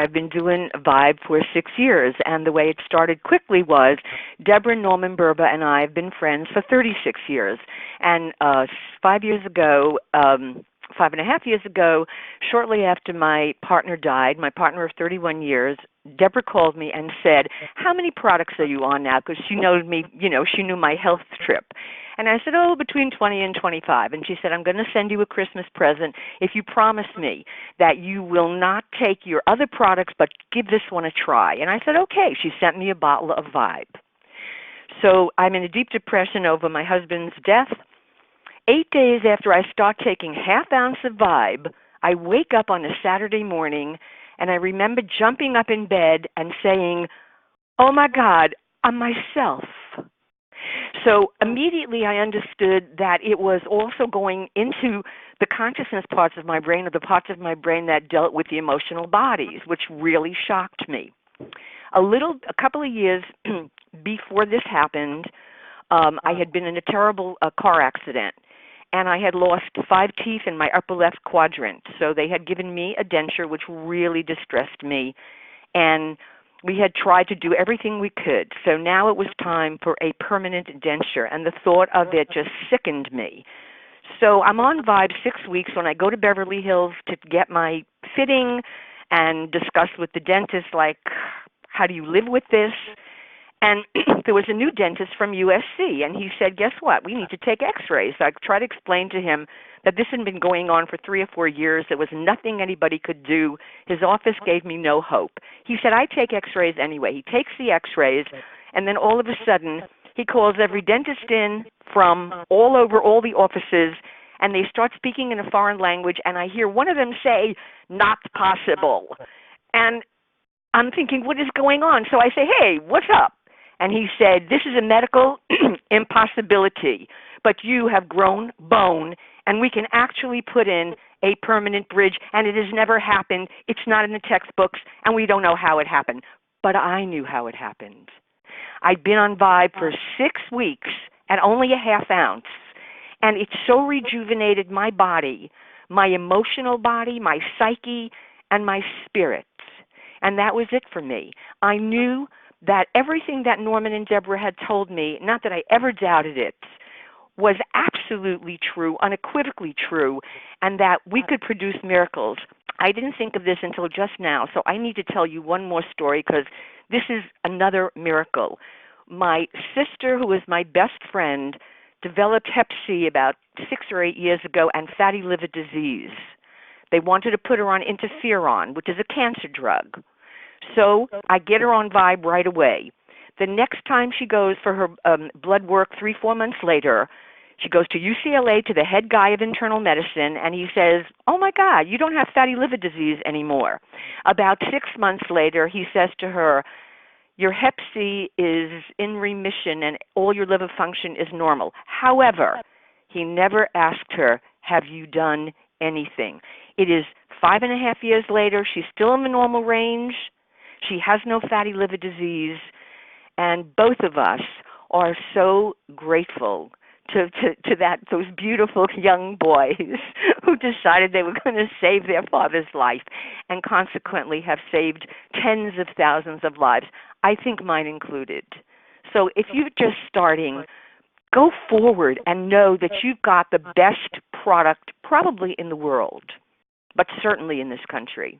I've been doing Vibe for 6 years, and the way it started quickly was Deborah Norman Burba and I have been friends for 36 years. And 5 years ago, 5.5 years ago, shortly after my partner died, my partner of 31 years, Deborah called me and said, "How many products are you on now?" Because she knows me, she knew my health trip. And I said, "Oh, between 20 and 25. And she said, "I'm going to send you a Christmas present if you promise me that you will not take your other products but give this one a try." And I said, "Okay." She sent me a bottle of Vibe. So I'm in a deep depression over my husband's death. 8 days after I start taking half ounce of Vibe, I wake up on a Saturday morning, and I remember jumping up in bed and saying, "Oh my God, I'm myself." So immediately I understood that it was also going into the consciousness parts of my brain, or the parts of my brain that dealt with the emotional bodies, which really shocked me. A couple of years before this happened, I had been in a terrible car accident, and I had lost 5 teeth in my upper left quadrant. So they had given me a denture, which really distressed me, and we had tried to do everything we could. So now it was time for a permanent denture, and the thought of it just sickened me. So I'm on Vibe 6 weeks when I go to Beverly Hills to get my fitting and discuss with the dentist, like, how do you live with this? And there was a new dentist from USC, and he said, "Guess what? We need to take x-rays." So I tried to explain to him that this had been going on for 3 or 4 years. There was nothing anybody could do. His office gave me no hope. He said, "I take x-rays anyway." He takes the x-rays, and then all of a sudden, he calls every dentist in from all over all the offices, and they start speaking in a foreign language, and I hear one of them say, "Not possible." And I'm thinking, what is going on? So I say, "Hey, what's up?" And he said, "This is a medical impossibility, but you have grown bone, and we can actually put in a permanent bridge, and it has never happened. It's not in the textbooks, and we don't know how it happened." But I knew how it happened. I'd been on Vibe for 6 weeks at only a half ounce, and it so rejuvenated my body, my emotional body, my psyche, and my spirit. And that was it for me. I knew that everything that Norman and Deborah had told me, not that I ever doubted it, was absolutely true, unequivocally true, and that we could produce miracles. I didn't think of this until just now, so I need to tell you one more story because this is another miracle. My sister, who is my best friend, developed Hep C about 6 or 8 years ago and fatty liver disease. They wanted to put her on interferon, which is a cancer drug. So I get her on Vibe right away. The next time she goes for her blood work 3-4 months later, she goes to UCLA to the head guy of internal medicine, and he says, "Oh, my God, you don't have fatty liver disease anymore." About 6 months later, he says to her, "Your Hep C is in remission, and all your liver function is normal." However, he never asked her, "Have you done anything?" It is 5.5 years later. She's still in the normal range. She has no fatty liver disease, and both of us are so grateful to those beautiful young boys who decided they were going to save their father's life and consequently have saved tens of thousands of lives, I think mine included. So if you're just starting, go forward and know that you've got the best product probably in the world, but certainly in this country.